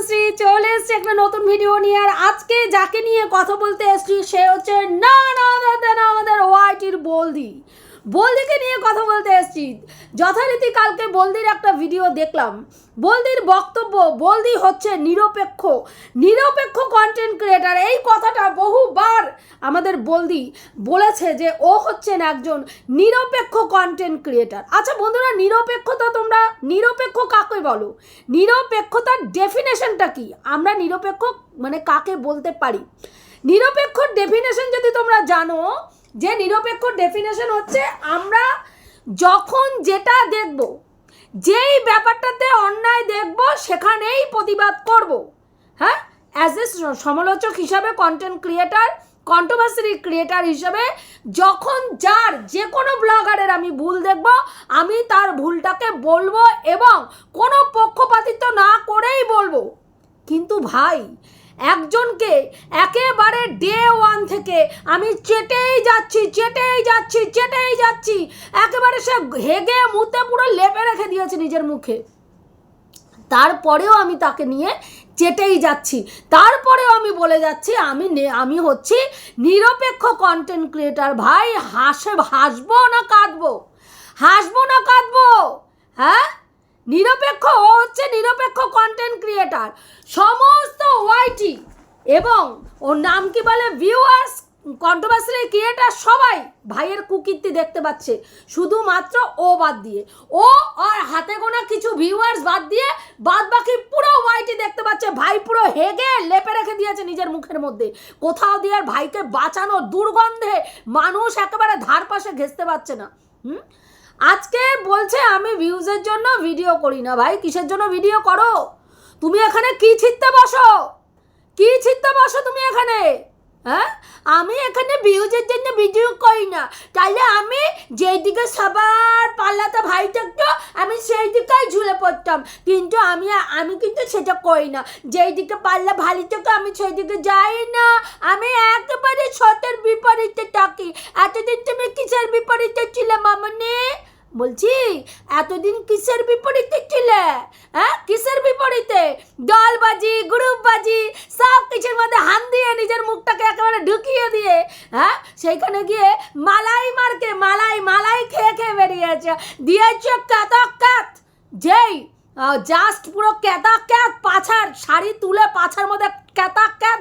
কণ্ঠশ্রী চলে এসছে একটা নতুন ভিডিও নিয়ে। আর আজকে যাকে নিয়ে কথা বলতে এসছি সে হচ্ছে না আমাদের ওয়াইটির বলদিকে নিয়ে কথা বলতে এসছি। যথারীতি কালকে বলদির একটা ভিডিও দেখলাম। বলদির বক্তব্য, বলদি হচ্ছে নিরপেক্ষ কন্টেন্ট ক্রিয়েটার। এই কথাটা বহুবার আমাদের বলদি বলেছে যে ও হচ্ছেন একজন নিরপেক্ষ কন্টেন্ট ক্রিয়েটার। আচ্ছা বন্ধুরা, নিরপেক্ষতা তোমরা নিরপেক্ষ কাকে বলো? নিরপেক্ষতার ডেফিনেশনটা কি? আমরা নিরপেক্ষ মানে কাকে বলতে পারি? নিরপেক্ষর ডেফিনেশন যদি তোমরা জানো, যে নিরপেক্ষ ডেফিনেশন হচ্ছে আমরা যখন যেটা দেখব, যেই ব্যাপারটাতে অন্যায় দেখব সেখানেই প্রতিবাদ করব। হ্যাঁ, অ্যাজ এ সমালোচক হিসাবে, কন্টেন্ট ক্রিয়েটার, কন্ট্রোভার্সি ক্রিয়েটার হিসাবে যখন যার যে কোনো ব্লগারের আমি ভুল দেখব, আমি তার ভুলটাকে বলবো এবং কোনো পক্ষপাতিত্ব না করেই বলবো। কিন্তু ভাই, একজনকে একেবারে ডে ওয়ান থেকে আমি চেটেই যাচ্ছি, একেবারে সে হেগে মুতে পুরো লেপে রেখে দিয়েছে নিজের মুখে, তারপরেও আমি তাকে নিয়ে চেটেই যাচ্ছি, তারপরেও আমি বলে যাচ্ছি আমি হচ্ছি নিরপেক্ষ কন্টেন্ট ক্রিয়েটার। ভাই, হাসবো না কাঁদবো? হ্যাঁ, নিরপেক্ষ, ও হচ্ছে নিরপেক্ষ কন্টেন্ট ক্রিয়েটার। সমস্ত ওয়াইটি এবং ওর নাম কি বলে ভিউয়ার্স, কন্ট্রোভার্সি ক্রিয়েটার সবাই ভাইয়ের কুকীর্তি দেখতে পাচ্ছে, শুধুমাত্র ও বাদ দিয়ে, ও আর হাতে গোনা কিছু ভিউয়ার্স বাদ দিয়ে বাদ বাকি পুরো ওয়াইটি দেখতে পাচ্ছে। ভাই পুরো হেগে লেপে রেখে দিয়েছে নিজের মুখের মধ্যে, কোথাও দিয়ে আর ভাইকে বাঁচানো, দুর্গন্ধে মানুষ একেবারে ধার পাশে ঘেঁচতে পারছে না। আজকে বলছে আমি ভিউজের জন্য ভিডিও করি না। ভাই, কিসের জন্য ভিডিও করো তুমি? এখানে কি ছিটতে বসো তুমি এখানে? হ্যাঁ, আমি এখানে ভিউজের জন্য ভিডিও করি না, তাহলে আমি যেই দিকে সবার পাল্লাতে ভাই থাকতো আমি সেই দিকেই ঝুলে পড়তাম, কিন্তু আমি কিন্তু সেটা করি না। যেই দিকে পাল্লা ভালো থাকে আমি সেই দিকে যাই না, আমি একেবারে সতের বিপরীতে থাকি। এতদিন তুমি কিসের বিপরীতে ছিলে মামনি? বলছি এতদিন কিসের বিপরীতে ছিলে? হ্যাঁ, কিসের বিপরীতে? দলবাজি, গ্রুপবাজি, সব কিছুর মধ্যে হান দিয়ে নিজের মুখটাকে একেবারে ঢুকিয়ে দিয়ে, হ্যাঁ, সেইখানে গিয়ে মালাই খেয়ে বেরিয়েছে, দিয়েছে কাত যেই জাস্ট পুরো ক্যাত পাছার শাড়ি তুলে পাছার মধ্যে ক্যাত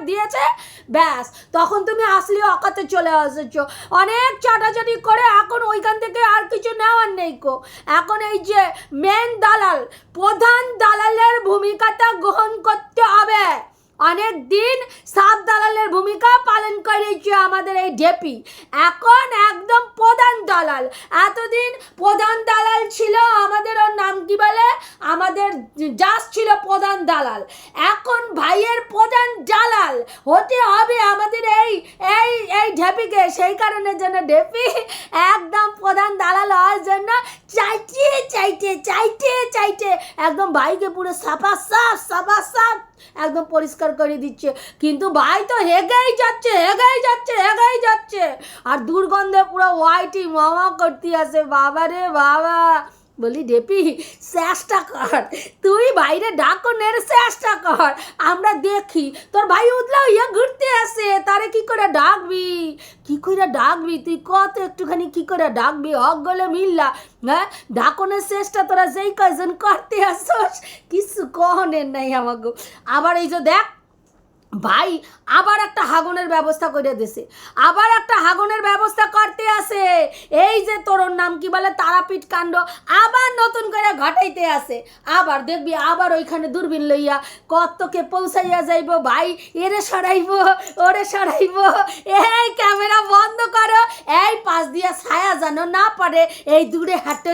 দিয়েছে, ব্যাস তখন তুমি আসলে অকাতে চলে এসেছো। অনেক চাটাচাটি করে এখন ওইখান থেকে আর কিছু নেওয়ার নেই কো। এখন এই যে মেন দালাল, প্রধান দালালের ভূমিকাটা গ্রহণ করতে হবে। অনেক দিন সাব দালালের ভূমিকা পালন করেছে আমাদের এই ডেপি, এখন একদম প্রধান দালাল। এতদিন প্রধান দালাল ছিল আমাদের, ওর নাম কি বলে, আমাদের জাস্ট ছিল প্রধান দালাল, এখন ভাইয়ের প্রধান দালাল হতে হবে আমাদের এই ডেপিকে। সেই কারণের জন্য ডেপি একদম প্রধান দালাল হওয়ার জন্য চাইতে একদম ভাইকে পুরো সাফা সাফ একদম পরিষ্কার করে দিচ্ছে। কিন্তু ভাই তো হেগেই যাচ্ছে আর দুর্গন্ধে পুরো ওয়াইটি মামা করতে আসে। বাবা রে বাবা, বলি ডেপি চেষ্টা কর, তুই বাইরে ডাকনের চেষ্টা কর, আমরা দেখি। তোর ভাই উদলাও ইয়ে ঘুরতে আসে, তারে কি করে ডাকবি তুই কত একটুখানি কি করে ডাকবি? হক গলে মিললা। হ্যাঁ, ডাকনের চেষ্টা তোরা যেই কয়জন করতে আসস, কিছু কহনের নাই আমাকে। আবার এই যে দেখ ভাই আবার একটা হাগনের ব্যবস্থা করে দিছে, করতে আসে। এই যে তোর নাম কি বলে তারাপীঠ কাণ্ড আবার নতুন করে ঘটাইতে আসে। আবার দেখবি আবার ওইখানে দূরবীন লইয়া কতকে পৌঁছাইয়া যাইব, ভাই এরে সরাইব ওরে সরাইব, এই ক্যামেরা বন্ধ করো, এই পাশ দিয়া ছায়া যেন না পড়ে, এই দূরে হাঁটো,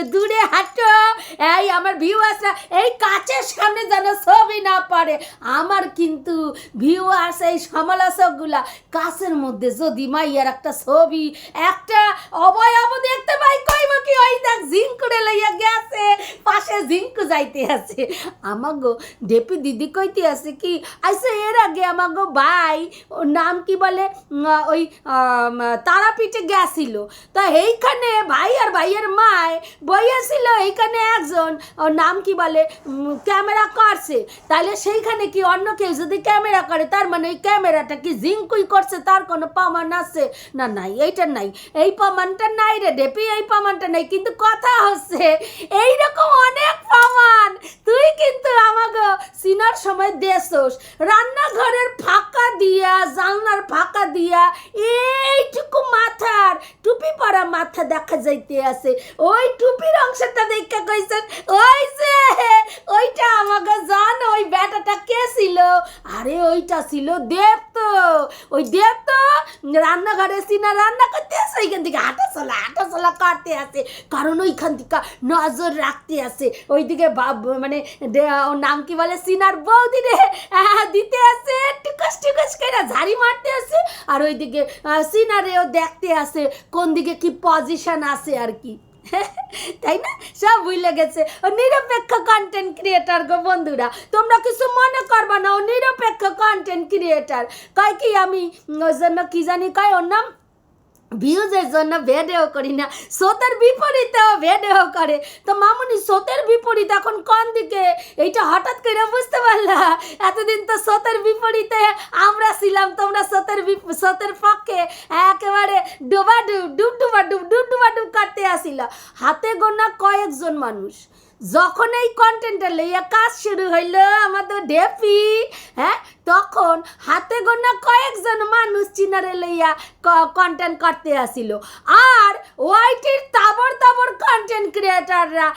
এই আমার ভিউয়ার্সরা এই কাচের সামনে যেন ছবি না পড়ে। আমার কিন্তু ভিউ ভিউয়ার্স এই সমালোচকগুলা কাছের মধ্যে যদি মাইয়ার একটা ছবি একটা অবয়ব দেখতে পাই কইব কি ওই দেখ জিঙ্কুরে লইয়া গেছে পাশে জিঙ্কু যাইতে আছে আমাগো ডেপি দিদি কইতে আছে কি আইসে এর আগে আমাগো ভাই ওর নাম কি বলে ওই তারাপীঠে গেছিল তা এইখানে ভাই আর ভাইয়ের মায় বইয়াছিল এইখানে একজন ওর নাম কি বলে ক্যামেরা করছে তাহলে সেইখানে কি অন্য কেউ যদি ক্যামেরা করে তার মানে ওই ক্যামেরাটা কি জিঙ্কুই করছে তার কোনো প্রমাণ আছে না নাই এইটা নাই এই প্রমাণটা নাই রে ডেপি এই প্রমাণটা নাই কিন্তু কথা হচ্ছে এইরকম অনেক প্রমাণ তুই কিন্তু আমাকে সিনার সময় দেশোস রান্নাঘরের ফাঁকা দিয়া জানলার ফাঁকা দিয়া এইটুকু মাথার টুপি পরা মাথা দেখা যাইতে আছে ওই টুপির অংশটা দেখে কইছেন ওই যে ওইটা আমাকে জানো ওই ব্যাটাটা কে ছিল আরে ওইটা ছিল দেবতো ওই দেবতো রান্নাঘরে সিনা রান্না করতে আসে ওইখান থেকে হাঁটাচলা করতে আসে কারণ ওইখান থেকে নজর রাখতে আসে ওইদিকে মানে ওর নাম কি বলে সিনার বৌদি রে দিতে আসে টুকাস করে ঝাড়ি মারতে আসে আর ওইদিকে সিনারেও দেখতে আসে কোন দিকে কি পজিশন আছে আর কি তাই না সব ভুলে গেছে ও নিরপেক্ষ কন্টেন্ট ক্রিয়েটার গো বন্ধুরা তোমরা কিছু মনে করবা না ও নিরপেক্ষ কন্টেন্ট ক্রিয়েটার কয় কি আমি ওই জন্য কি জানি কয় ওর নাম ভিউজের জন্য ভিডিও করি না স্রোতের বিপরীতেও ভিডিও করে তো মামুনি স্রোতের বিপরীত এখন কোন দিকে এইটা হঠাৎ করে বুঝতে পারলা এতদিন তো স্রোতের বিপরীতে আমরা ছিলাম তোমরা স্রোতের পক্ষে একেবারে ডুব করতে আসিল হাতে গোনা কয়েকজন মানুষ যখন এই কন্টেন্টটা লইয়া কাজ শুরু হইল আমাদের ডেপি হ্যাঁ তখন হাতে গোনা কয়েকজন মানুষ চিনারে লইয়া কন্টেন্ট করতে আসিল আর ওয়াইটির তাবর কন্টেন্ট ক্রিয়েটাররা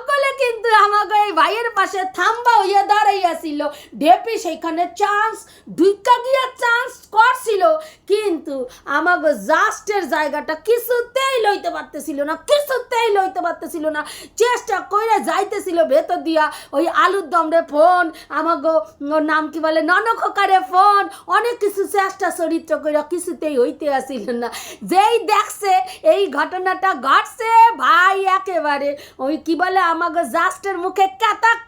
সকলে কিন্তু আমাকে এই ভাইয়ের পাশে থাম্বা হইয়া দাঁড়াইয়াছিল ডেপি সেইখানে চান্স ঢুকা গিয়া চান্স করছিল কিন্তু আমাকে জাস্টের জায়গাটা কিছুতেই লইতে পারতেছিল না চেষ্টা করে যাইতেছিল ভেতর দিয়া ওই আলুর দমরে ফোন আমাকে ওর নাম কি বলে ননখকারে ফোন অনেক কিছু চেষ্টা চরিত্র করে কিছুতেই হইতে আসিল না যেই দেখছে এই ঘটনাটা ঘটছে ভাই একেবারে ওই কি বলে আমাকে জাস্টের মুখে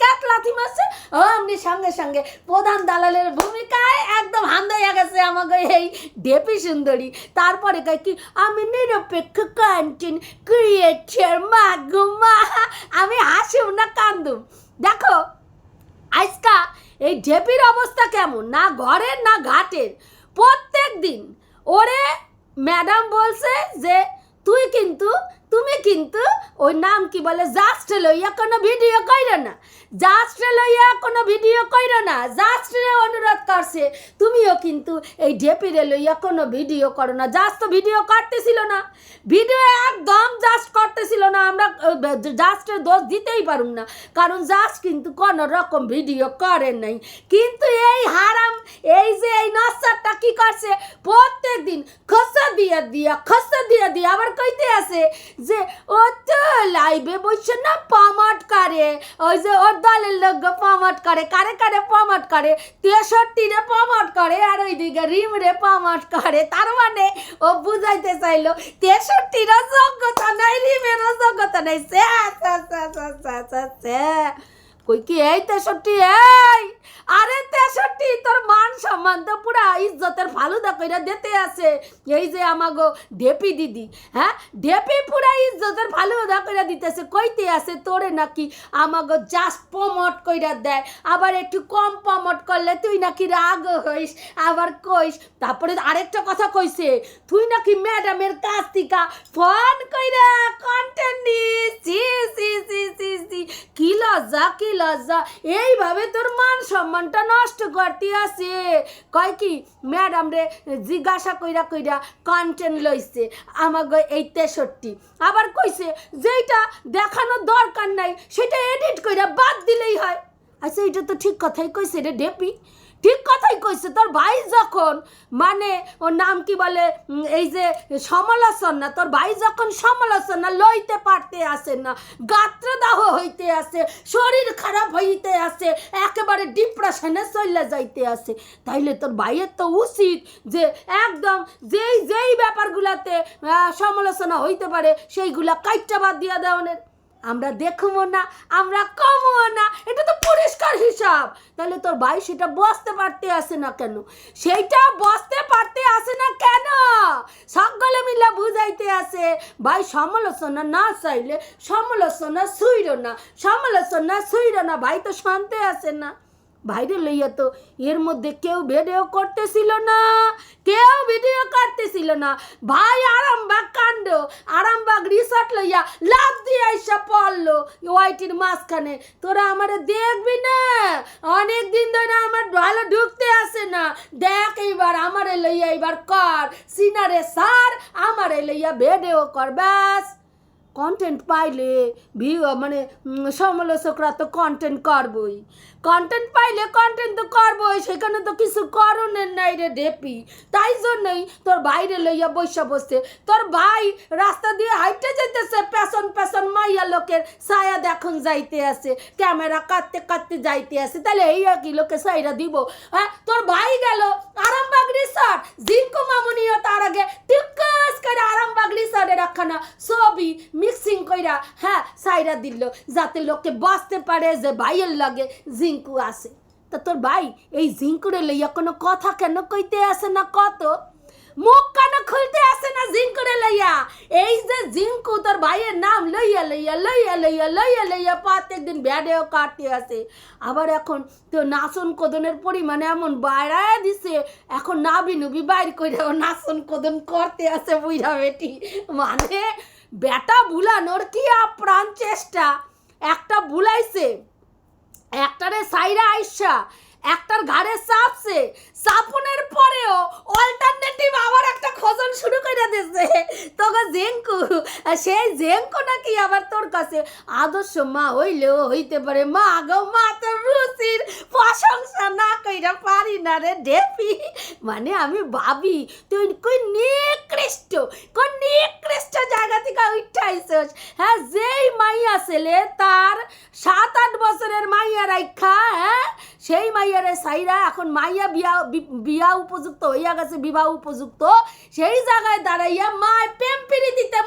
ক্যাতলাথি মারছে অমনি সঙ্গে প্রধান দালালের ভূমিকায় একদম হান্দা হয়ে গেছে আমাকে এই ডেপি সুন্দরী তারপরে কয় কি আমি নিরপেক্ষ কন্টেন্ট ক্রিয়েটার মা আমি হাসিম না কান্দুম দেখো আজকা এই ডেপির অবস্থা কেমন না ঘরের না ঘাটের প্রত্যেক দিন ওরে ম্যাডাম বলছে যে তুমি কিন্তু ওই নাম কি বলে জাস্ট লইয়া কোনো ভিডিও কইরো না জাস্টরে অনুরোধ করছে তুমিও কিন্তু এই ডেপিরে লইয়া কোনো ভিডিও করো না জাস্ট তো ভিডিও করতেছিল না ভিডিও একদম জাস্ট করতেছিল না আমরা জাস্টের দোষ দিতেই পারুম না কারণ জাস্ট কিন্তু কোনো রকম ভিডিও করেন নাই কিন্তু এই হারাম এই যে এই নস্তারটা কি করছে প্রত্যেক দিন খসা দিয়া আবার কইতে আছে যে ও তো লাইভে বসে না প্রমোট করে ওই যে ওর দলের লোক প্রমোট করে কারে প্রমোট করে 63 রে প্রমোট করে আর ওইদিকে রিম রে প্রমোট করে তার মানে ও বুঝাইতে চাইলো 63 এর যোগ্যতা নাই রিমের যোগ্যতা নাই কই কি এই 63 এই আরে 63 তোর মান সম্মান তো পুরা ইজ্জতের ফালুদা কইরা দিতে আছে এই যে আমাগো ডেপি দিদি হ্যাঁ ডেপি পুরা ইজ্জতের ফালুদা কইরা দিতেছে কইতে আছে তোরে নাকি আমাগো জাস্ট প্রমোট কইরা দেয় আবার একটু কম প্রমোট করলে তুই নাকি রাগ হইস আবার কইস তারপরে আরেকটা কথা কইছে তুই নাকি ম্যাডামের কাছ থেকে ফোন কইরা কন্টেন্ট দিস কি লজ্জা এইভাবে তোর মান সম্মানটা নষ্ট করতে আছে কয় কি ম্যাডাম রে জিজ্ঞাসা কইরা কন্টেন্ট লইছে আমাকে এই 63 আবার কইছে যেটা দেখানোর দরকার নাই সেটা এডিট কইরা বাদ দিলেই হয় আচ্ছা এটা তো ঠিক কথাই কইছে রে ডেপি, ঠিক কথাই কইছে। তোর ভাই যখন মানে ওর নাম কি বলে এই যে সমালোচনা, তোর ভাই যখন সমালোচনা লইতে পারতে আসে না, গাত্রদাহ হইতে আসে, শরীর খারাপ হইতে আসে, একেবারে ডিপ্রেশনে চলে যাইতে আসে, তাইলে তোর ভাইয়ের তো উচিত যে একদম যেই যেই ব্যাপারগুলাতে সমালোচনা হইতে পারে সেইগুলা কাইটটা বাদ দিয়া দেওয়ানের। আমরা দেখবো না, আমরা কমও না, এটা তো পরিষ্কার হিসাব। তাহলে তোর ভাই সেটা বসতে পারতে আসে না কেন? সেইটা বসতে পারতে আসে না কেন? সকলে মিলে বুঝাইতে আসে ভাই সমালোচনা না চাইলে সমালোচনা সুইর না, সমালোচনা সুইর না, ভাই তো শান্তে আসে না। বাইরে লইয়া তো এর মধ্যে কেউ ভিডিও করতেছিল না, কেউ ভিডিও করতেছিল না। ভাই আরামবাগ কাণ্ড, আরামবাগ রিসর্ট লইয়া লাভ দিয়ে আইসা পড়লো ওয়াইটির মাঝখানে। তোরা আমারে দেখবি না, অনেক দিন ধরে আমার ভালো ঢুকতে আসে না, দেখ এইবার আমারে লইয়া এইবার কর সিনারে সার, আমারে লইয়া ভিডিও কর, ব্যাস। কন্টেন্ট পাইলে মানে সমালোচকরা তো কন্টেন্ট করবই, কন্টেন্ট পাইলে কন্টেন্ট তো করবই, সেখানে তো কিছু করণের নাই রে ডেপি। তাই জন্যই তোর বাইরে লইয়া বৈশা বসছে। তোর ভাই রাস্তা দিয়ে হাইটে যাইতেছে, পেছন পেছন মাইয়া লোকের ছায়া দেখুন যাইতে আছে, ক্যামেরা কাটতে কাটতে যাইতে আছে, তাহলে এই কি লোকে সাইরা দিব? হ্যাঁ, তোর ভাই গেল আরামবাগ রিসর্ট, জিঙ্কু মামুনিও তার আগে টিকাস করে আরামবাগ রিসর্টের একখানা ছবি মিক্সিং কইরা হ্যাঁ সাইরা দিল, যাতে লোকে বসতে পারে যে ভাইয়ের লাগে জিঙ্কু আসে। তা তোর ভাই এই জিঙ্কুরে লইয়া কোনো কথা কেন কইতে আসে না? কত মুখ কেন খুলতে আসে না জিঙ্কুরে লইয়া? এই যে জিঙ্কু তোর ভাইয়ের নাম লইয়া লইয়া লইয়া লইয়া লইয়া লইয়া প্রত্যেক দিন ভিডিও কাটতে আসে। আবার এখন তো নাচন কোদনের পরিমাণে এমন বাইরায় দিছে, এখন নাবি নুবি বাইর করে নাচন কোদন করতে আসে বুঝা বেটি। মানে বেটা বুলানোর কি আপ্রাণ চেষ্টা। একটা বুলাইছে, একটারে সাইরা আইসা একটার ঘাড়ে চাপছে, চাপনের পরেও অল্টারনেটিভ আবার একটা খোঁজন শুরু করে দিয়েছে তোকে জেঙ্কু। সেই জেঙ্কু নাকি আবার তোর কাছে আদর্শ মা হইলেও হইতে পারে। মা গো মা, তোর রুচির প্রশংসা না কইরা পারি না রে ডেপি। মানে আমি ভাবি তুই কই নিকৃষ্ট, কোন নিকৃষ্ট জায়গা থেকে উঠাইছস। হ্যাঁ, যেই মাইয়া ছেলে তার 7-8 বছরের মাইয়া রাইখা, হ্যাঁ সেই মাইয়ারে সাইরা এখন মাইয়া বিয়া উপযুক্ত হইয়া গেছে, বিবাহ উপযুক্ত, সেই জায়গায় দাঁড়াইয়া মায় প্রেম পিড়ি দিতে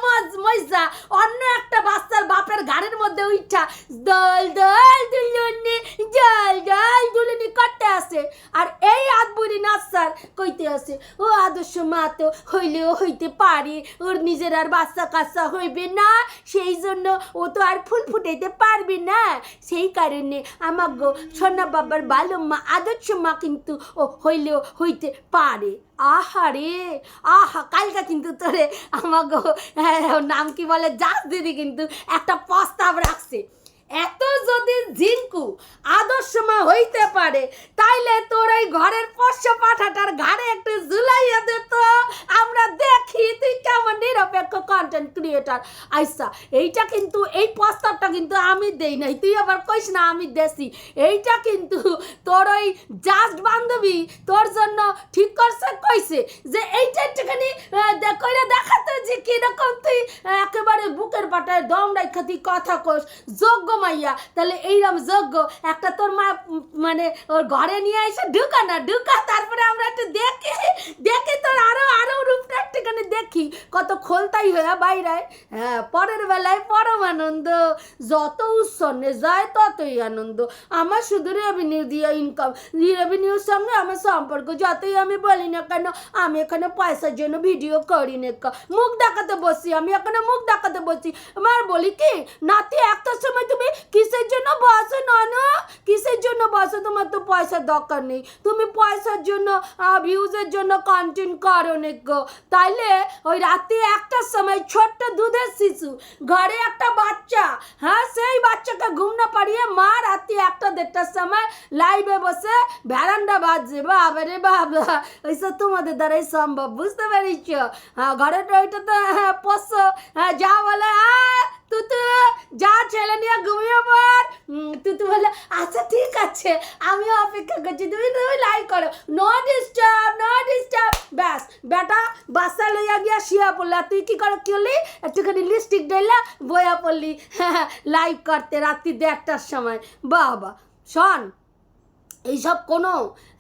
মজা অন্য একটা বাচ্চার বাপের গাড়ির মধ্যে উঠা দল দল দুলুনি জল জল দুলুনি করতে আসে। আর এই আদবুড়ি নাচার কইতে আসে ও আদর্শ মা তো হইলেও হইতে পারে, ওর নিজের আর বাচ্চা কাচ্চা হইবে না, সেই জন্য ও তো আর ফুল ফুটাইতে পারবে না, সেই কারণে আমার গো সোনা বাবার ভালো মা আদর্শ মা কিন্তু ও হইলেও হইতে পারে। আহারে আহা, কালকা কিন্তু তোরে আমার গো নাম কি বলে জাস দিদি কিন্তু একটা প্রস্তাব রাখছে। এত যদি জিঙ্কু আদর্শ মা হইতে পারে তাইলে তোর এই ঘরের পোষ্য পাঠাটার ঘাড়ে একটু ঝুলাইয়া দিত, আমরা দেখি তুই কেমন নিরপেক্ষ কন্টেন্ট ক্রিয়েটার। আচ্ছা, এইটা কিন্তু এই প্রস্তাবটা কিন্তু আমি দেই নাই, তুই আবার কইস না আমি দেছি। এইটা কিন্তু তোর ওই জাস্ট বান্ধবী তোর জন্য ঠিক করছে, কইছে যে এইটা একটুখানি কইরা দেখাতে যে কিরকম তুই একেবারে বুকের পাটায় দম রাখা তুই কথা কস, যোগ্য মাইয়া। তাহলে এইরকম যোগ্য একটা তোর মা মানে ওর ঘরে নিয়ে এসে ঢুকা না ঢুকা, তারপরে আমরা একটু দেখি তোর আরো আরো রূপটা একটুখানি দেখি, কত খোলতাই হয়ে বাইরে। হ্যাঁ, পরের বেলায় পরম আনন্দ, যত উৎসন্নে যায় ততই আনন্দ। আমার শুধু রেভিনিউ দিয়ে ইনকাম, রেভিনিউর সঙ্গে আমার সম্পর্ক যতই আমি বলি না কেন, আমি এখানে পয়সার জন্য ভিডিও করি না, মুখ দেখাতে বসি, আমি এখানে মুখ দেখাতে বসি। আমার বলি কি নাতি একটার সময় তুমি কিসের জন্য বসো নানু, কিসের জন্য বসো? তোমার তো পয়সার দরকার নেই, তুমি পয়সার জন্য ভিউজের জন্য কন্টেন্ট করো না গো। তাইলে ওই রাতে একটার সময় ছোট্ট দুধের শিশু, ঘরে একটা বাচ্চা, হ্যাঁ সেই বাচ্চাকে ঘুম না পাড়িয়ে মা রাতে 1-1:30টার সময় লাইভে বসে ভ্যারান্ডা বাজছে। বাবা রে বাবা, ওইসব তোমাদের দ্বারাই সম্ভব, বুঝতে পারিস? হ্যাঁ, ঘরের ওইটা তো পোষ্য যা বলে তুতু যা ছেলে নিয়ে ঘুমিয়ে পড়। তুতু বলে আচ্ছা ঠিক আছে আমিও অপেক্ষা করছি, তুমি তুমি লাইক করো, নো ডিস্টার্ব নো ডিস্টার্ব। ব্যাস বেটা বাচ্চা লইয়া গিয়া শিয়া পড়লা, তুই কি করে করলি, একটুখানি লিপস্টিক ডেলা বইয়া পড়লি লাইভ করতে রাত্রি 1টার সময়। বাবা শোন এইসব কোনো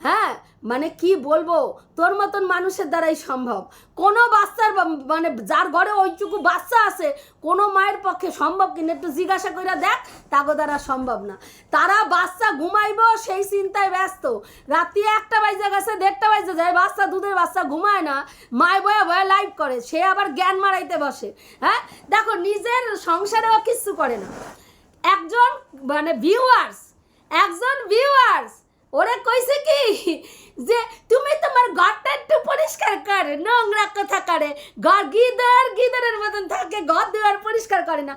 হ্যাঁ মানে কি বলবো, তোর মতন মানুষের দ্বারাই সম্ভব। কোনো বাচ্চার মানে যার ঘরে ওইটুকু বাচ্চা আছে কোনো মায়ের পক্ষে সম্ভব কিনা একটু জিজ্ঞাসা করে দেখ, তাগো দ্বারা সম্ভব না। তারা বাচ্চা ঘুমাইব সেই চিন্তায় ব্যস্ত, রাত্রি 1টা বাজে গেছে 1:30 বাজে যায়, বাচ্চা দুধের বাচ্চা ঘুমায় না, মায় বয়া বয়া লাইভ করে, সে আবার জ্ঞান মারাইতে বসে। হ্যাঁ দেখো নিজের সংসারেও কিচ্ছু করে না। একজন মানে ভিউয়ার্স ওরা কইছে কি যে তুমি তোমার ঘরটা একটু পরিষ্কার করে, নোংরা কথা করে, ঘর গিদরের মতন থাকে, ঘর দুয়ার পরিষ্কার করে না।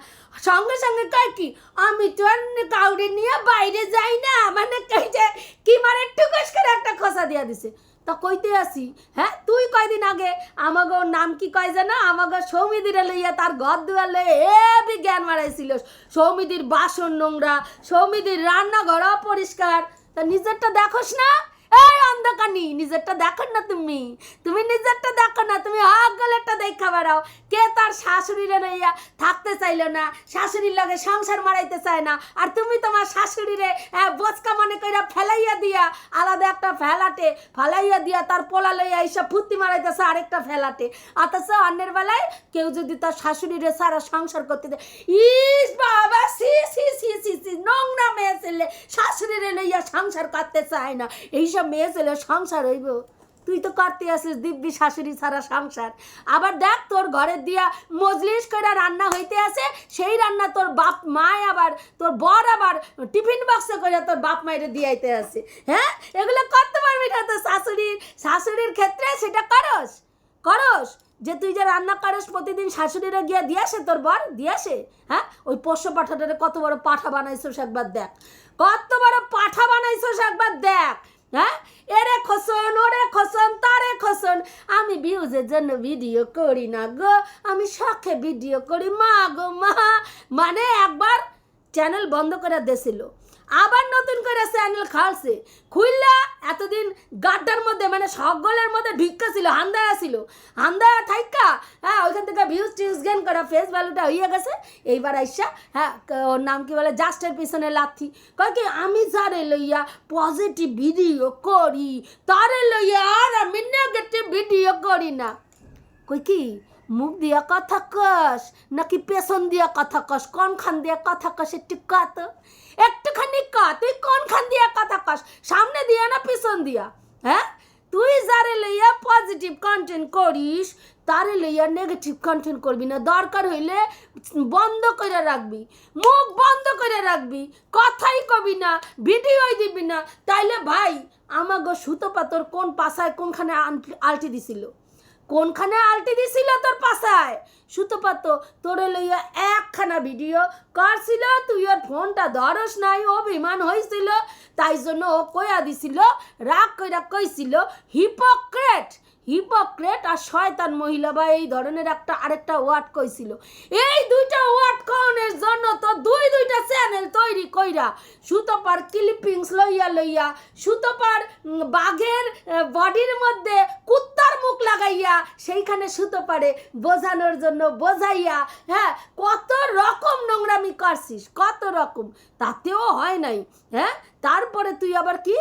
সঙ্গে সঙ্গে কয় কি আমি তো কাউরে নিয়ে বাইরে যাই না, মানে কইছে কি মারে একটু করে একটা খোসা দিয়া দিছে। তা কইতে আসি হ্যাঁ তুই কয়দিন আগে আমাকে ওর নাম কি কয় জানা, আমাকে সৌমিদিরে লইয়া তার ঘর দুয়ার লইয়া হেবি জ্ঞান মারাইছিল। সৌমিদির বাসন নোংরা, সৌমিদির রান্নাঘর অপরিষ্কার। তা নিজেরটা দেখোস না, এই অন্ধকানি নিজেরটা দেখো না, তুমি নিজেরটা দেখো না, তুমি হকগলেরটা দেখা বেড়াও। কে তার শাশুড়িরে লইয়া থাকতে চাইল না, শাশুড়ির লগে সংসার মারাইতে চায় না, আর তুমি তোমার শাশুড়িরে বোচকা মনে কইরা ফেলাইয়া দিয়া আলাদা একটা ফেলাটে ফালাইয়া দিয়া তার পোলা লইয়া এইসব ফুর্তি মারাইতেছে আরেকটা ফেলাটে। অথচ অন্যের বেলায় কেউ যদি তার শাশুড়িরে সারা সংসার করতে দেয়, ইস বাবা সি সি সি সি সি নোংরা মেয়ে ছেলে শাশুড়িরে লইয়া সংসার করতে চায় না, এইসব মেয়ে ছেলে সংসার হইব। তুই তো করতে আসিস দিব্যি শাশুড়ি ছাড়া সংসার। আবার দেখ তোর ঘরের দিয়া মজলিস করে রান্না হইতে আসে, সেই রান্না তোর বাপ মায় আবার তোর বর আবার টিফিন বক্সে করে তোর বাপ মায়ের দিয়াইতে আসে। হ্যাঁ এগুলো করতে পারবি না তো শাশুড়ির ক্ষেত্রে সেটা করস যে তুই যে রান্না করস প্রতিদিন শাশুড়িরা গিয়া দিয়ে আসে, তোর বর দিয়ে আসে। হ্যাঁ ওই পোষ্য পাঠাটারে কত বড় পাঠা বানাইছোস একবার দেখ, কত বড় পাঠা বানাইছোস একবার দেখ। হ্যাঁ এরে খোসন ওরে খোসন তারে খোসন, আমি ভিউজের জন্য ভিডিও করি না গো, আমি শখে ভিডিও করি মা গো মা। মানে একবার চ্যানেল বন্ধ করে দিয়েছিল, আবার নতুন করে চ্যানেল খুললা এতদিন গাড্ডার মধ্যে মানে সকলের মধ্যে ঢিক্কা ছিল, হান্দায়া থাইকা হ্যাঁ ওইখান থেকে ভিউজ টিউজ গেন করা ফেস ভ্যালুটা হইয়া গেছে। এইবার আইসা হ্যাঁ ওর নাম কি বলে জাস্টের পিছনে লাথি, কয় কি আমি যারে লইয়া পজিটিভ ভিডিও করি তারে লইয়া আর আমি নেগেটিভ ভিডিও করি না। কই কি মুখ দিয়া কথা কস নাকি পেছন দিয়া কথা কস, কোনখান দিয়া কথা কস একটুখানি ক, তুই কোনখান দিয়া কথা কস, সামনে দিয়া না পিছন দিয়া? হ্যাঁ তুই যারে লইয়া পজিটিভ কন্টেন্ট করিস তারে লইয়া নেগেটিভ কন্টেন্ট করবি না, দরকার হইলে বন্ধ করে রাখবি, মুখ বন্ধ করে রাখবি, কথাই কবি না, ভিডিওই দিবি না। তাইলে ভাই আমাগো সুতো পাতর কোন পাশায় কোনখানে আলটি দিছিল, তোর পাশায় সুতোপাত তোরে লইয়া একখানা ভিডিও করছিল, তুই ওর ফোনটা ধরস নাই, অভিমান হয়েছিল, তাই জন্য ও কইয়া দিছিল, রাগ কইরা কইছিল হিপোক্রেট আর শয়তান মহিলা বা এই ধরনের আরেকটা ওয়ার্ড কইছিল। এই দুইটা ওয়ার্ড কওনের জন্য তো দুইটা চ্যানেল তৈরি কইরা সুতোপার ক্লিপিংস লইয়া সুতোপার বাঘের বডির মধ্যে কুত্তার মুখ লাগাইয়া সেইখানে সুতোপারে বোঝানোর জন্য বোঝাইয়া হ্যাঁ কত রকম নোংরামি করছিস, কত রকম, তাতেও হয় নাই। হ্যাঁ তারপরে তুই আবার কি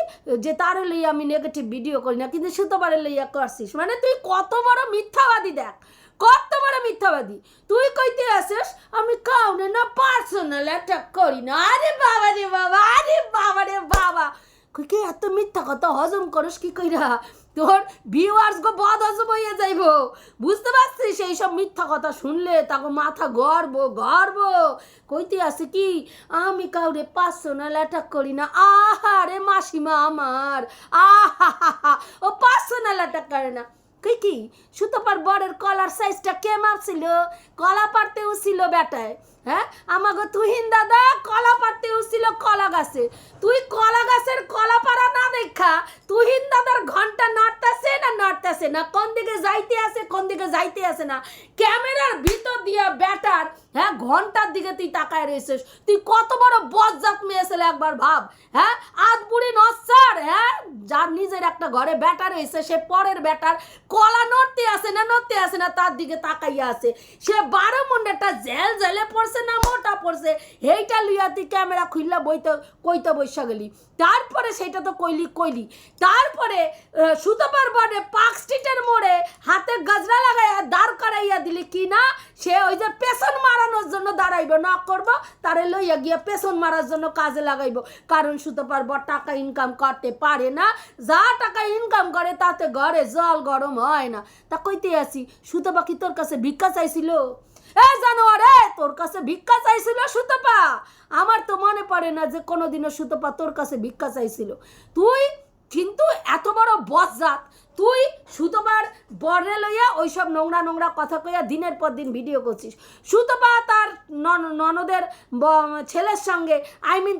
যে তারে লইয়া আমি নেগেটিভ ভিডিও করি না কিন্তু সুতোপারে লইয়া করছিস, মানে তুই কত বড় মিথ্যাবাদী, দেখ কত বড় মিথ্যাবাদী। তুই কইতে আসিস আমি কাউনে না পার্সোনাল অ্যাটাক করি না, আরে বাবা রে বাবা, আরে বাবা রে বাবা, কই কি এত মিথ্যা কথা হজম করস কি কইরা, তোর ভিউয়ার্স গো বদ হজম হইয়া যাইব, বুঝতে পারছিস? এই সব মিথ্যা কথা শুনলে তাকে মাথা গর্ব কইতে আছে কি আমি কাউরে পার্সোনাল অ্যাটাক করি না। আহা রে মাসিমা আমার, আহা ও পার্সোনাল অ্যাটাক করে না, কি সুতপার বরের কলার সাইজটা কে মাপছিল? কলা পারতেও ছিল বেটায়। হ্যাঁ, আমাগো তুহিন দাদা কলা পারতেও ছিল কলা গাছে। তুই কলা গাছের কলা পারা না দেখা তুহিন দাদার ঘন্টা নড়তেছে না, কোন দিকে যাইতে আসে না। ক্যামেরার ভিতর দিয়া বেটার হ্যাঁ ঘন্টার দিকে তুই তাকায় রয়েছিস। তুই কত বড় বজ্জাত মেয়ে ছেলে একবার ভাব। হ্যাঁ, আধ বুড়ি নচ্ছার, হ্যাঁ, যার নিজের একটা ঘরে ব্যাটার রয়েছে, সে পরের ব্যাটার কলা নড়তে আসে না তার দিকে তাকাইয়া আছে। সে 12 মুন্ডেটা জেলে পড়ছে না মোটা পড়ছে, এইটা লইয়া তুই ক্যামেরা খুললা কইতে বৈশা গেলি। তারপরে সেটা তো কইলি। তারপরে সুতপার বনে পার্ক স্ট্রিটের মোড়ে হাতে গজরা লাগাইয়া দাঁড় করাইয়া দিলি কি না, সে ওই যে পেছন মারানোর জন্য দাঁড়াইব না করবো, তারে লইয়া গিয়া পেছন মারার জন্য কাজে লাগাইব। কারণ সুতপার বর টাকা ইনকাম করতে পারে না, যা টাকা ইনকাম করে তাতে ঘরে জল গরম হয় না। তা কইতে আসি, সুতপা কি তোর কাছে ভিক্ষা চাইছিল? জানোয়ারে, তোর কাছে ভিক্ষা চাইছিল সুতপা? আমার তো মনে পড়ে না যে কোনোদিনও সুতপা তোর কাছে ভিক্ষা চাইছিল। তুই কিন্তু এত বড় বজ্জাত, তুই সুতপার বরে লইয়া ওইসব নোংরা কথা কইয়া দিনের পর দিন ভিডিও করছিস। সুতপা তার ননদের ছেলের সঙ্গে,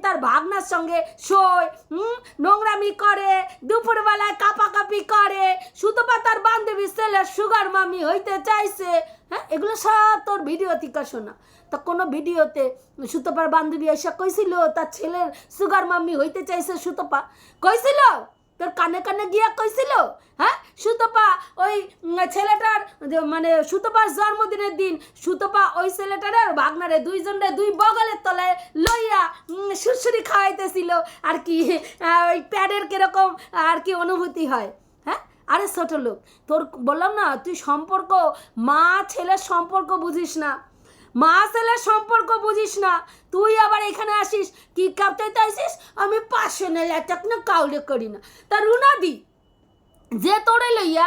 তার ভাগনার সঙ্গে শোয়, নোংরামি করে, দুপুরবেলায় কাপাকাপি করে। সুতপা তার বান্ধবীর ছেলের সুগার মামি হইতে চাইছে। হ্যাঁ, এগুলো সব তোর ভিডিও থেকে শোনা। তা কোনো ভিডিওতে সুতপার বান্ধবী এসে কইছিল তার ছেলের সুগার মামি হইতে চাইছে? সুতপা কইছিল? তোর কানে গিয়া কইছিল? হ্যাঁ, সুতপা ওই ছেলেটার মানে সুতপার জন্মদিনের দিন সুতপা ওই ছেলেটার ভাগনারে দুইজনে দুই বগলের তলায় লইয়া সুরসুরি খাওয়াইতেছিল আর কি, ওই প্যাডের কিরকম আর কি অনুভূতি হয়। হ্যাঁ, আরে ছোট লোক, তোর বললাম না তুই সম্পর্ক মা ছেলের সম্পর্ক বুঝিস না, তুই আবার এখানে আসিস কি কাপটাইতে আসিস? আমি পার্সোনাল অ্যাটাক না কাউলে করি না। তা রুনাদি যে তোরে লইয়া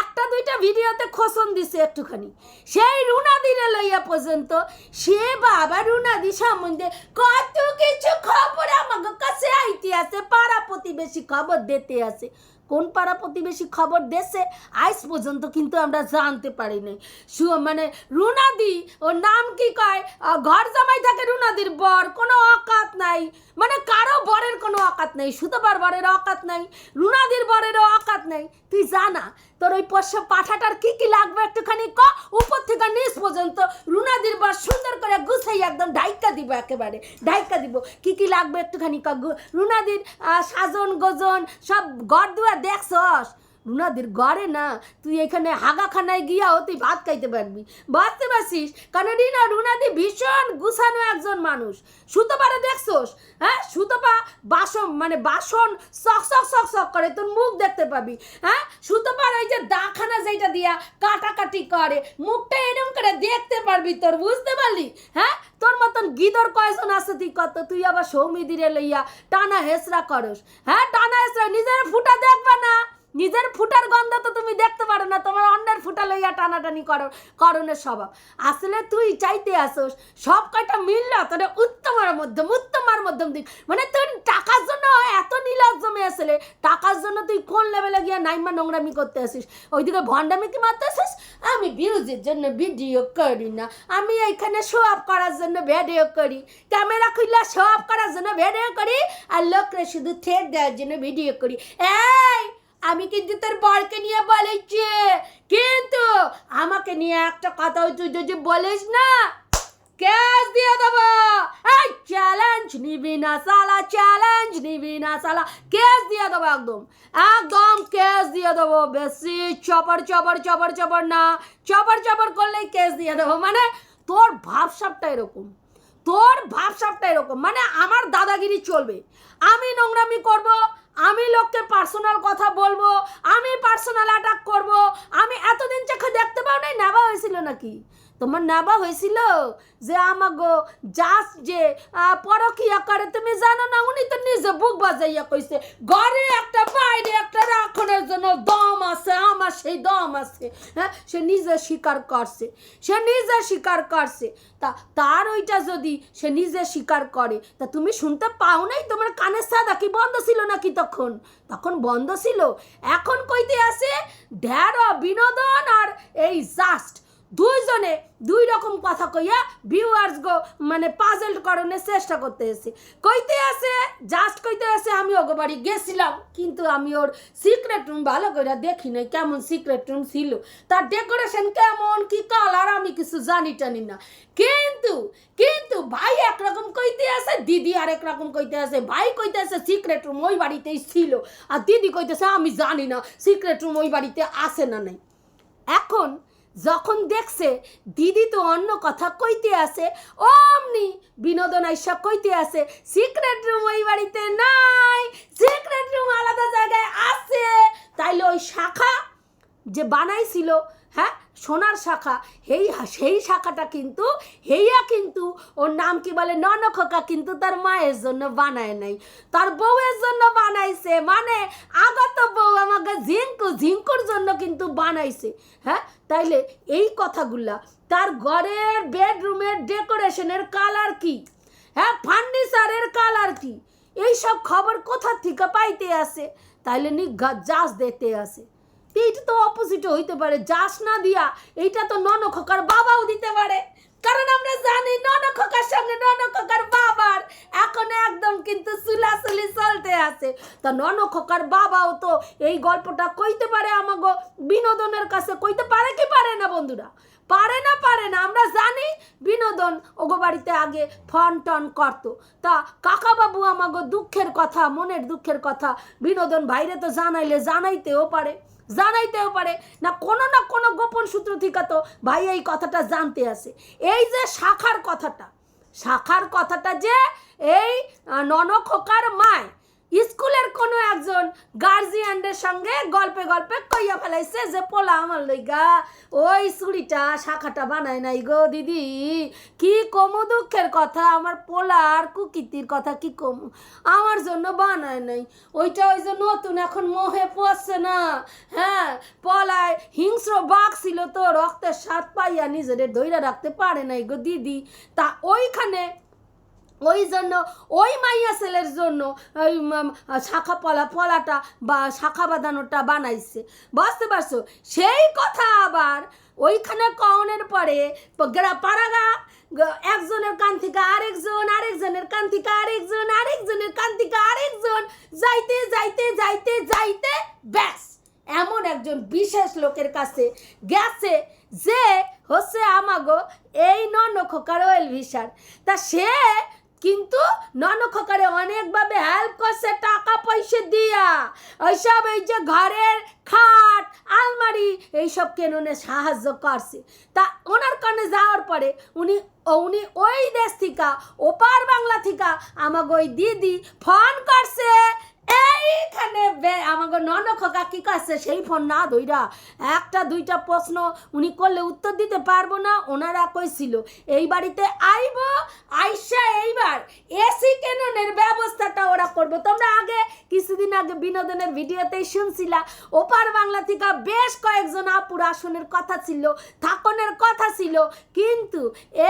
একটা দুইটা ভিডিওতে খোসন দিছে একটুখানি, সেই রুনাদিরে লইয়া পর্যন্ত সে বাবা রুনাদি সম্বন্ধে কত কিছু খবর আমার কাছে আইতে আছে, পাড়া প্রতিবেশী খবর দিতে আছে। কোন পাড়া প্রতিবেশী খবর দেশে আজ পর্যন্ত কিন্তু আমরা জানতে পারি নাই। মানে রুনাদি, ওর নাম কি কয়, ঘর জামাই থাকে রুনাদির বর, কোনো অকাত নাই, মানে কারো বরের কোনো অকাত নেই। সুতপার বরের অকাত নাই, রুনাদির বরেরও অকাত নেই। তুই জানা তোর ওই পোষ্য পাঠাটার কি লাগবে একটুখানি উপর থেকে নিচ পর্যন্ত রুনাদির বর সুন্দর করে গুছাই একদম ঢাইকা দিব, একেবারে ঢাইকা দিব। কি লাগবে একটুখানি রুনাদির সাজন গোজন সব ঘর দুয়ার দেখছস? রুনাদির ঘরে না, তুই এখানে হাগাখানায় গিয়াও তুই ভাত খাইতে পারবি, বাঁচতে পারছিস। কারণ রুনাদি ভীষণ গুছানো একজন মানুষ। সুতপারে দেখছোস? হ্যাঁ, সুতপা বাসন সক করে, তোর মুখ দেখতে পাবি। হ্যাঁ, সুতপার ওই যে দাখানা যেটা দিয়া কাটাকাটি করে, মুখটা এরকম করে দেখতে পারবি, তোর বুঝতে পারলি? হ্যাঁ, তোর মতন গিদর কয়জন আছে তুই কত? তুই আবার সৌমিদিরে লইয়া টানা হেসরা করস। হ্যাঁ, টানা হেসরা, নিজের ফুটা দেখবা না, নিজের ফুটার গন্ধ তো তুমি দেখতে পারো না, তোমার অন্যের ফুটা লইয়া টানাটানি করণের স্বভাব। আসলে তুই চাইতে আসোস সব কয়টা মিলল তোর উত্তমার মধ্যম দিক। মানে তুই টাকার জন্য এত নীলজ্জ মেয়ে আসলে, টাকার জন্য তুই কোন লেভেলে গিয়া নাইমা নোংরামি করতে আসিস, ওইদিকে ভণ্ডামি কি মারতে আসিস? আমি ভিউজের জন্য ভিডিও করি না, আমি এইখানে শো আপ করার জন্য ভিডিও করি, ক্যামেরা খুললে শো আপ করার জন্য ভিডিও করি, আর লোকরা শুধু থ্রেড দেওয়ার জন্য ভিডিও করি। এই আমি কিন্তু তোর বরকে নিয়ে বলেছি, কিন্তু আমাকে নিয়ে একটা কথা তুই যদি বলিস না কেস দিয়ে দেবো। এই চ্যালেঞ্জ নিবি না সালা, কেস দিয়ে দেবো, একদম কেস দিয়ে দেবো। বেশি চপর না, চপর করলেই কেস দিয়ে দেবো। মানে তোর ভাবসাবটা এরকম, মানে আমার দাদাগিরি চলবে, আমি নোংরামি করব, আমি লোককে পার্সোনাল কথা বলবো, আমি পার্সোনাল অ্যাটাক করব। আমি এতদিন চোখে দেখতে পাও নাই, নেবা হয়েছিল নাকি? তোমার নেবা হয়েছিল যে আমাগো জাস্ট যে পরকিয়া করে, তুমি জানো না? উনি তো নিজে বুক বাজাইয়া কইছে ঘরে একটা বাইরে একটা রাখনের জন্য দম আছে আমার আমার সেই দম আছে, হ্যাঁ, সে নিজে স্বীকার করছে, তা তার ওইটা যদি সে নিজে স্বীকার করে, তা তুমি শুনতে পাও নাই? তোমার কানের সাদা কি বন্ধ ছিল নাকি? তখন বন্ধ ছিল। এখন কইতে আছে ঢের বিনোদন আর এই জাস্ট দুইজনে দুই রকম কথা কইয়া ভিউয়ার্স গো মানে পাজল করণের চেষ্টা করতে এসে কইতে আছে, জাস্ট কইতে আছে আমি ওগো বাড়ি গেছিলাম, কিন্তু আমি ওর সিক্রেট রুম ভালো করে দেখি নাই, কেমন সিক্রেট রুম ছিল, তার ডেকোরেশন কেমন কি কালার আমি কিছু জানি টানি না। কিন্তু ভাই একরকম কইতে আছে, দিদি আরেক রকম কইতে আছে। ভাই কইতে আছে সিক্রেট রুম ওই বাড়িতেই ছিল, আর দিদি কইতেছে আমি জানি না সিক্রেট রুম ওই বাড়িতে আসে না নাই। এখন যখন দেখছে দিদি তো অন্য কথা কইতে আছে, অমনি বিনোদন আইসা কইতে আছে সিক্রেট রুম ওই বাড়িতে নাই, সিক্রেট রুম আলাদা জায়গায় আছে। তাইলে ওই শাখা যে বানাইছিল, হ্যাঁ, সোনার শাখা, সেই শাখাটা কিন্তু কিন্তু ওর নাম কি বলে ননখোকা, কিন্তু তার মায়ের জন্য বানায় নাই, তার বউয়ের জন্য বানাইছে। মানে আগত বউ আমাকে ঝিঙ্কুর জন্য কিন্তু বানাইছে। হ্যাঁ, তাইলে এই কথাগুলা, তার ঘরের বেডরুমের ডেকোরেশনের কালার কি, হ্যাঁ, ফার্নিচারের কালার কি, এইসব খবর কোথা থেকে পাইতে আসে? তাইলে জাজ দিতে আসে। এইটা তো অপোজিট হইতে পারে, জাস না দিয়া এইটা তো ননখোকার বাবাও দিতে পারে, কারণ আমরা জানি ননখোকার সঙ্গে ননখোকার বাবার এখন একদম কিন্তু চুলাচুলি চলতে আছে। তা ননখোকার বাবাও তো এই গল্পটা কইতে পারে আমাগো বিনোদনের কাছে, কইতে পারে কি পারে না বন্ধুরা? পারে না। আমরা জানি বিনোদন ওগো বাড়িতে আগে ফন টন করতো। তা কাকা বাবু আমাগো দুঃখের কথা, মনের দুঃখের কথা বিনোদন ভাইরে তো জানাইতেও পারে না কোনো গোপন সূত্র থেকে তো ভাই এই কথাটা জানতে আসে। এই যে শাখার কথাটা যে এই ননখোকার মায় স্কুলের কোনো একজন গার্জিয়ানদের সঙ্গে গল্পে কইয়া ফেলাইছে যে পোলা আমার লইগা ওই চুড়িটা শাখাটা বানায় নাই গো দিদি, কি কমু দুঃখের কথা, আমার পোলার কুকীর্তির কথা কি কমু, আমার জন্য বানায় নাই ওইটা, ওই যে নতুন এখন মোহে পড়ছে না, হ্যাঁ, পলায় হিংস্র বাঘ ছিল তো, রক্তের স্বাদ পাইয়া নিজেদের ধইরা রাখতে পারে নাই গো দিদি, তা ওইখানে ওই জন্য ওই মাইয়া ছেলের জন্য ওই শাখা পলাটা বা শাখা বাঁধানোটা বানাইছে, বুঝতে পারছো? সেই কথা আবার ওইখানে কওনের পরে পাড়াগা একজনের কান থেকে আরেকজনের কান থেকে আরেকজনের কান থেকে আরেকজন যাইতে ব্যাস এমন একজন বিশেষ লোকের কাছে গেছে যে হচ্ছে আমাগো এই ননখোকার ওয়েল ভিসার। তা সে কিন্তু ননখোকারে অনেকভাবে হেল্প করছে, টাকা পয়সা দিয়া, ওইসব এই যে ঘরের খাট আলমারি এইসব কেননে সাহায্য করছে। তা ওনার কানে যাওয়ার পরে উনি ওই দেশ থেকে, ওপার বাংলা থেকে আমাকে ওই দিদি ফোন করছে। এইখানে আমাকে ননখোকা কি করছে, সেই ফোন না ধইরা একটা দুইটা প্রশ্ন উনি করলে উত্তর দিতে পারবো না। ওনারা কইছিল এই বাড়িতে আইসা এইবার এসি কেননের ব্যবস্থাটা ওরা করবো। তোমরা আগে কিছুদিন আগে বিনোদনের ভিডিওতেই শুনছিলা, ওপার বাংলা থেকে বেশ কয়েকজন আপুর আসনের কথা ছিল, থাকনের কথা ছিল, কিন্তু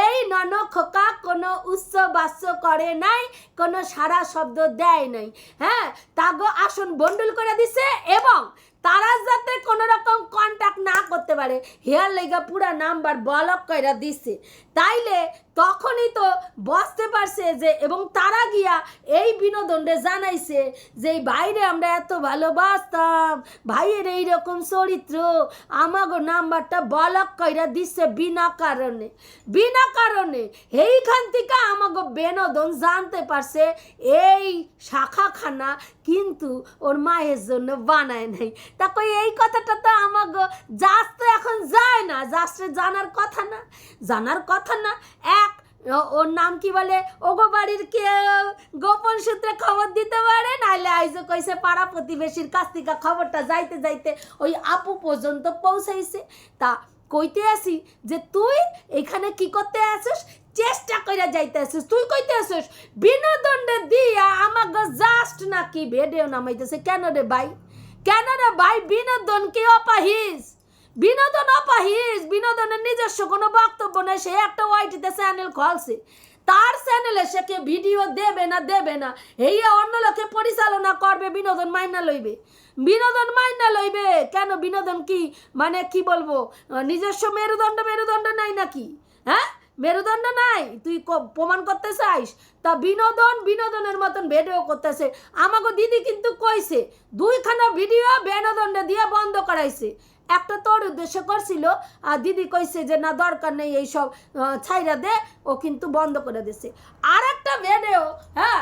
এই ননখোকা কোনো উচ্চবাচ্য করে নাই, কোনো সারা শব্দ দেয় নাই। হ্যাঁ, তাগো আসন বন্ডল করে দিছে এবং তারা যাতে কোনো রকম কন্ট্যাক্ট না করতে পারে হেয়ার লেগা পুরা নাম্বার ব্লক করে দিছে। তাইলে তখনই তো বুঝতে পারছে যে, এবং তারা গিয়া এই বিনোদনরে জানাইছে যে এই ভাইরে আমরা এত ভালোবাসতাম, ভাইয়ের এইরকম চরিত্র, আমাগো নাম্বারটা ব্লক করে দিচ্ছে বিনা কারণে। এইখান থেকে আমাগো বিনোদন জানতে পারছে এই শাখাখানা কিন্তু ওর মায়ের জন্য বানায় নাই। তা কই এই কথাটা তো আমাগো জাজ তো এখন যায় না, জাস্টে জানার কথা না। এক ওর নাম কি বলে, ওগো বাড়ির কেউ গোপন সূত্রে খবর দিতে পারে, নাহলে আইজো কইছে পাড়া প্রতিবেশীর কাছ থেকে খবরটা যাইতে ওই আপু পর্যন্ত পৌঁছাইছে। তা কইতে আসি যে তুই এখানে কি করতে আসিস, চেষ্টা করে যাইতে আসিস, তুই কইতে আসিস বিনোদন দিয়া আমাকে জাস্ট নাকি বেডেও নামাইতেছে। কেন রে ভাই, কেন রে ভাই? বিনোদন কি অপাহিজ? বিনোদনের নিজস্ব কোনো বক্তব্য নেই। সে একটা ওয়াইটিতে চ্যানেল খুলছে, তার চ্যানেলে সে কে ভিডিও দেবে না এই অন্য লোকে পরিচালনা করবে, বিনোদন মাইনা লইবে। কেন? বিনোদন কি মানে কি বলবো, নিজস্ব মেরুদণ্ড নাই নাকি? হ্যাঁ, মেরুদণ্ড নাই? তুই প্রমাণ করতে চাইস? তা বিনোদনের মতন ভিডিও করতেছে। আমাকে দিদি কিন্তু কইছে 2খানা ভিডিও বিনোদনটা দিয়ে বন্ধ করাইছে। একটা তোর উদ্দেশ্য করছিল, আর দিদি কইছে যে না, দরকার নেই এইসব, ছাইরা দে। ও কিন্তু বন্ধ করে দিছে। আর একটা ভিডিও, হ্যাঁ,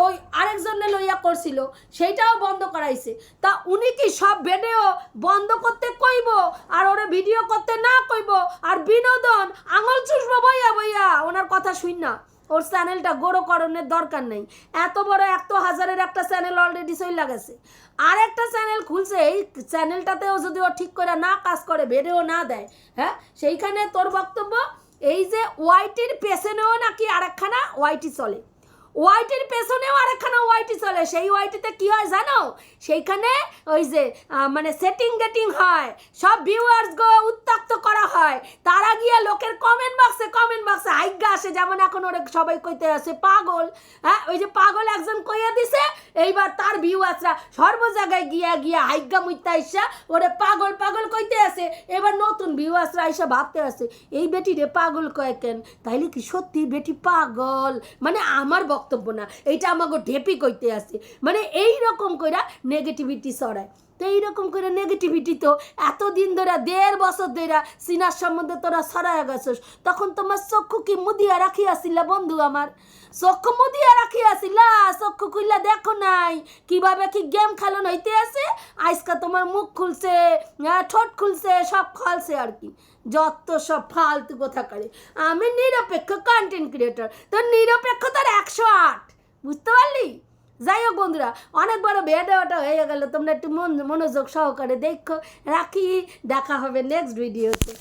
ওই আরেকজনে লইয়া করছিল, সেইটাও বন্ধ করাইছে। তা উনি কি সব ভিডিও বন্ধ করতে কইব আর ওরা ভিডিও করতে না কইব? আর বিনোদন আঙুল চুষবো বইয়া ওনার কথা শুন না। ওর চ্যানেলটা গড়করণের দরকার নেই। এত বড় 100,000-এর একটা চ্যানেল অলরেডি চলে গেছে। আর একটা চ্যানেল খুলছে, এই চ্যানেলটাতেও যদি ও ঠিক করে না কাজ করে, ভিডিও না দেয়, হ্যাঁ, সেইখানে তোর বক্তব্য এই যে ওয়াইটির পেছনেও নাকি আরেকখানা ওয়াইটি চলে, ওয়াইটির পেছনেও আরেকখানা ওয়াইটি চলে। সেই ওয়াইটিতে কি হয় জানো? সেইখানে ওই যে মানে সেটিং গেটিং হয়, সব ভিউয়ার্স গো উত্তক্ত করা হয়। তারা গিয়ে লোকের কমেন্ট বক্সে হাইগা আসে, যেমন এখন ওরা সবাই কইতে আছে পাগল। হ্যাঁ, ওই যে পাগল একজন কইয়া দিছে, এইবার তার ভিউয়ার্সরা সর্ব জায়গায় গিয়া হাইগা মুইতা আইসা ওরে পাগল কইতে আছে। এবার নতুন ভিউয়ার্সরা আইসা ভাবতে আছে, এই বেটি রে পাগল কয় কেন? তাইলে কি সত্যি বেটি পাগল? মানে আমার বক্তব্য না, এইটা আমাকে ঢেপি কইতে আছে। মানে এইরকম কইরা নেগেটিভিটি ছড়ায়। তো এইরকম করে নেগেটিভিটি তো এতদিন ধরে 1.5 বছর ধরে সিনার সম্বন্ধে তোরা ছড়াইয়া গেছিস। তখন তোমার চক্ষু কি মুদিয়া রাখিয়াছিলা বন্ধু? আমার চক্ষু মুদিয়া রাখিয়াছিলা? চক্ষু খুললা দেখো নাই কিভাবে কি গেম খেলন হইতে আছে? আজকা তোমার মুখ খুলছে, ঠোঁট খুলছে, সব খালছে আর কি। যত সব ফালতু কথা করে। আমি নিরপেক্ষ কন্টেন্ট ক্রিয়েটর, তো নিরপেক্ষতার 108, বুঝতে পারলি? যাই হোক বন্ধুরা, অনেক বড় ভিডিওটা হয়ে গেল। তোমরা একটু মনোযোগ সহকারে দেখো। রাখি, দেখা হবে নেক্সট ভিডিওতে।